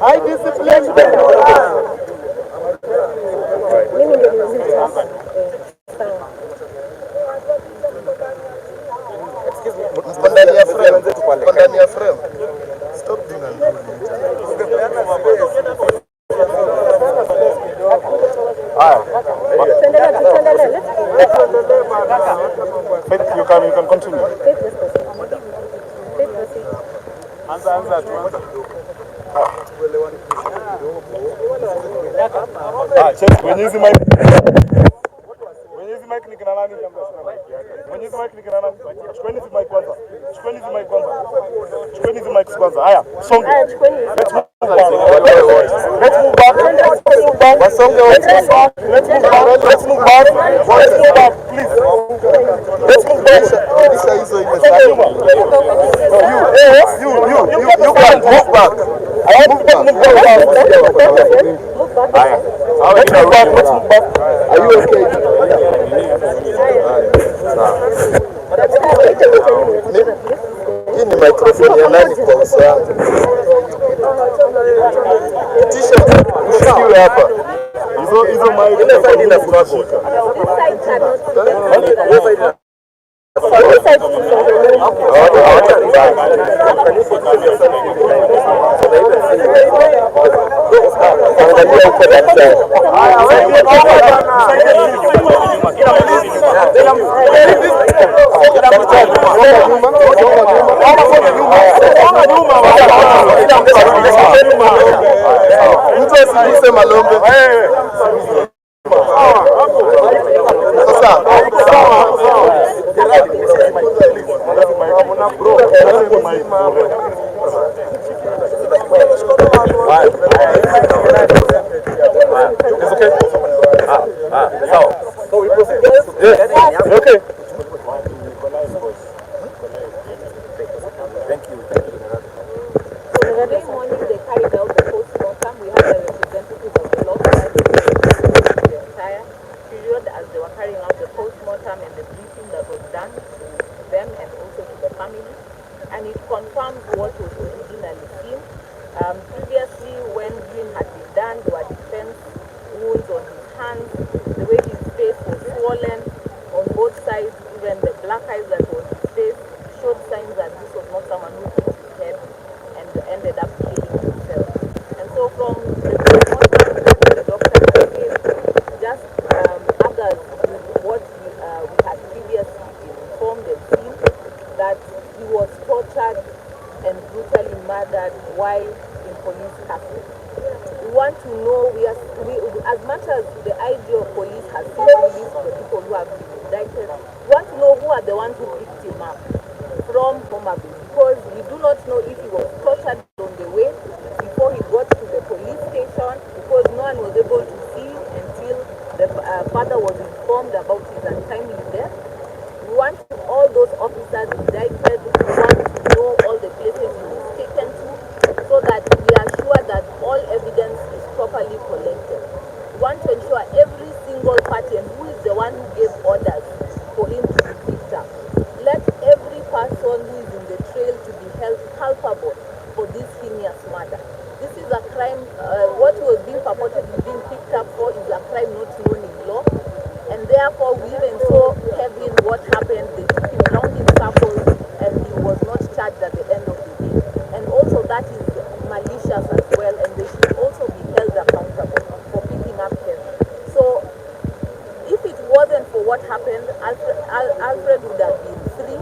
I discipline them. Ndani ya frame. Stop being unruly. You can continue. Check when you see my mic nikina nani mwenye mic nikina nani chukweni hizi mic kwanza haya songe let's move back wasonge let's move back please let's move back kisha hizo imesema you can move back haya let's move back are you okay hii ni microphone ya nani kwa uso wangu kisha ushikiwe hapa hizo mic inafurashika angalia uko daktari mtu asiguse malombe sasa okay. Thank you. So the next morning they carried out the post-mortem. We had a representative of the law society the entire period as they were carrying out the post-mortem and the briefing that was done to them and also to the family. And it confirms what was originally seen. Previously, when viewing had been done, there were defense wounds on his hands. The way his face was swollen on both sides, even the black eyes that was his face showed signs that this was not someone who hit his head and ended up killing himself. And so from the doctor gave just others with what we had previously informed and seen, that he was tortured and brutally murdered while in police custody. We want to know, as much as the IG of police has seen released the people who have been indicted, we want to know who are the ones who picked him up from Homabay, because we do not know if he was tortured on the way before he got to the police station, because no one was able to see until the father was informed about his untimely death. We want all those officers indicted, we want to know all the places he was taken to, so that we are sure that all evidence is properly collected. We want to ensure every single party and who is the one who gave orders for him to be picked up. Let every person who is in the trail to be held culpable for this heinous murder. This is a crime, what was being purportedly being picked up for is a crime not known in law. And therefore, we even saw Kevin, what happened, they took him round in circles and he was not charged at the end of the day. And also that is malicious as well, and they should also be held accountable for picking up Kevin. So, if it wasn't for what happened, Alfred would have been free,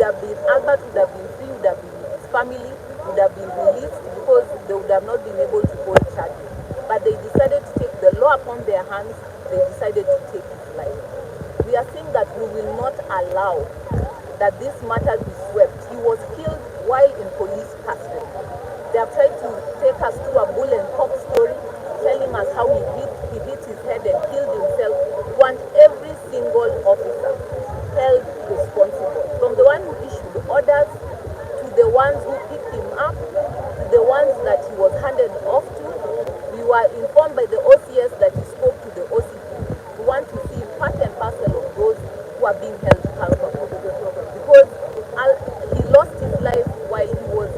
Albert would have been free, would have been with his family, would have been released, because they would have not been able to hold charges. But they decided to take the law upon their hands, they decided to take his life. We are saying that we will not allow that this matter be swept. He was killed while in police custody. They have tried to take us through a bull and cop story, telling us how he hit his head and killed himself. We want every single officer held responsible, from the one who issued orders to the ones who picked him up, to the ones that he was handed off to. We were informed by the OCS that he spoke to the OCP. We want to see part and parcel of those who are being held culpable, because he lost his life while he was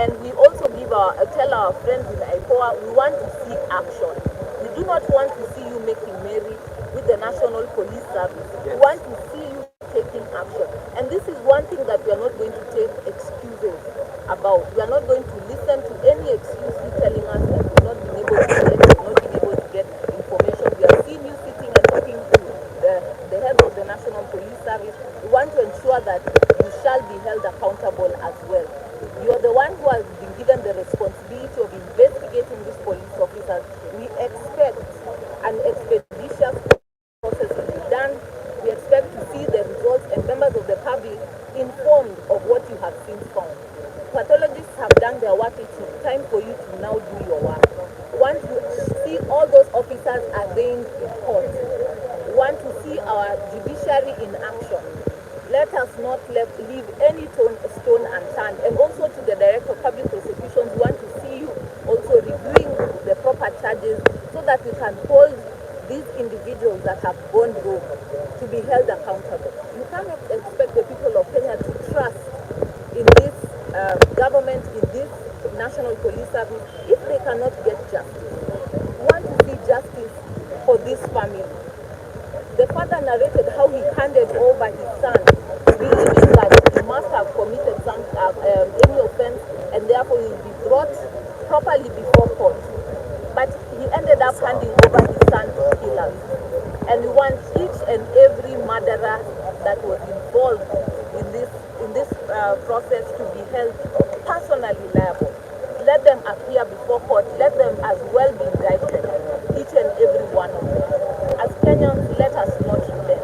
And we also tell our friends in IPOA, we want to see action. We do not want to see you making merry with the National Police Service. We want to see you taking action. And this is one thing that we are not going to take excuses about. We are not going to listen to any excuse you telling us that we've not been able to get, we've not been able to get information. We have seen you sitting and talking to the head of the National Police Service. We want to ensure that you shall be held accountable as well. You're the one who has been given the responsibility of investigating these police officers. We expect an expeditious process to be done. We expect to see the results and members of the public informed of what you have since found. Pathologists have done their work. It's time for you to now do your work. Want to see all those officers arraigned in court. Want to see our judiciary in action. Let us not leave any stone unturned. And also to the Director of Public Prosecutions, we want to see you also reviewing the proper charges so that we can hold these individuals that have gone rogue to be held accountable. You cannot expect the people of Kenya to trust in this government, in this National Police Service, if they cannot get justice. We want to see justice for this family. The father narrated how he handed over his son, believing that he must have committed any offense and therefore he will be brought properly before court. But he ended up handing over his son to killers. And we want each and every murderer that was involved in this process to be held personally liable. Let them appear before court. Let them as well be indicted, each and every one of them. As Kenyans, let us not relent.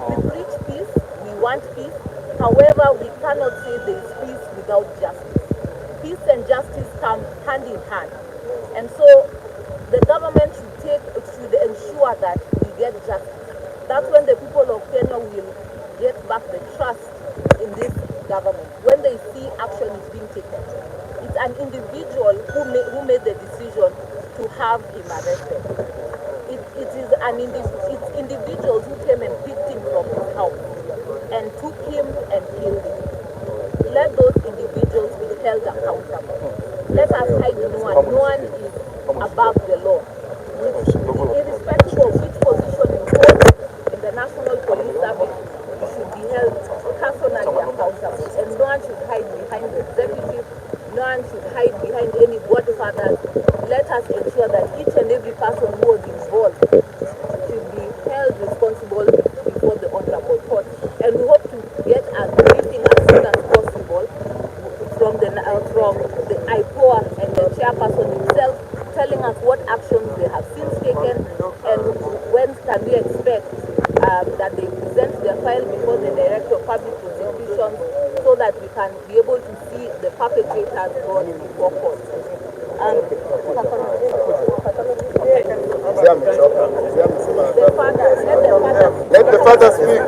We preach peace. We want peace. However, we cannot say there is peace without justice. Peace and justice come hand in hand. And so the government should ensure that we get justice. That's when the people of Kenya will get back the trust in this government, when they see action is being taken. It's an individual who made the decision to have him arrested. It's individuals who came and picked him from his house and took him and killed him. Let those individuals be held accountable. Let us hide no one. No one is above the law. Irrespective of which position you hold in the National Police Service, you should be held personally accountable. And no one should hide behind the executive. No one should hide behind any godfathers. Let us ensure that each and every person who was involved should be held responsible before the honorable court. And we hope to get a briefing as soon as possible from the IPOA and the chairperson himself, telling us what actions they have since taken and when can we expect that they present their file before the Director of Public Prosecutions so that we can be able to see the perpetrators brought before court. Let the father speak.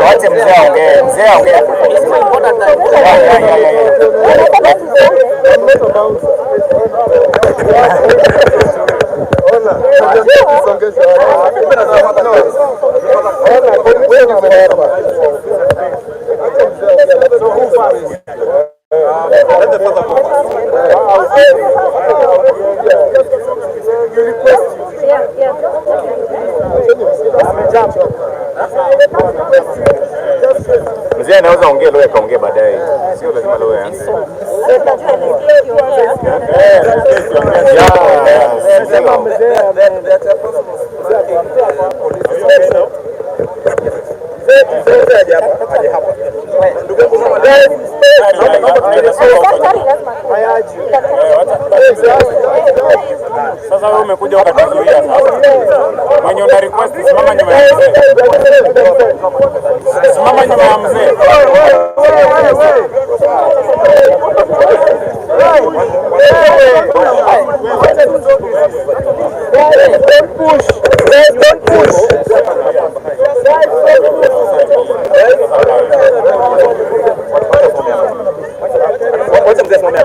Wache mzee aongee. Mzee anaweza ongea leo akaongea baadaye. Sio lazima leo aanze. Sasa wewe umekuja ukatuzuia sasa. Mwenye una request simama nyuma ya mzee. Simama nyuma ya mzee. Don't push. What's up this one?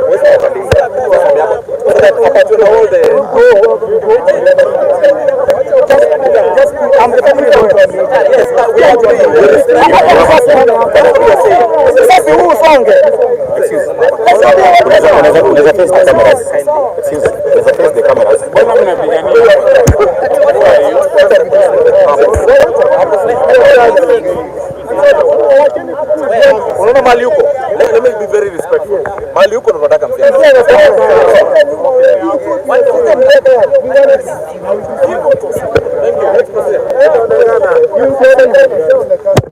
I'm the family from yes, we are doing. Sasa huu songe. Unaweza face the cameras. Excuse me. Unaweza face the cameras. Mbona mnapigania? Unaona mali huko? Let me be very respectful. Mali huko ndo nataka mzee. Thank you.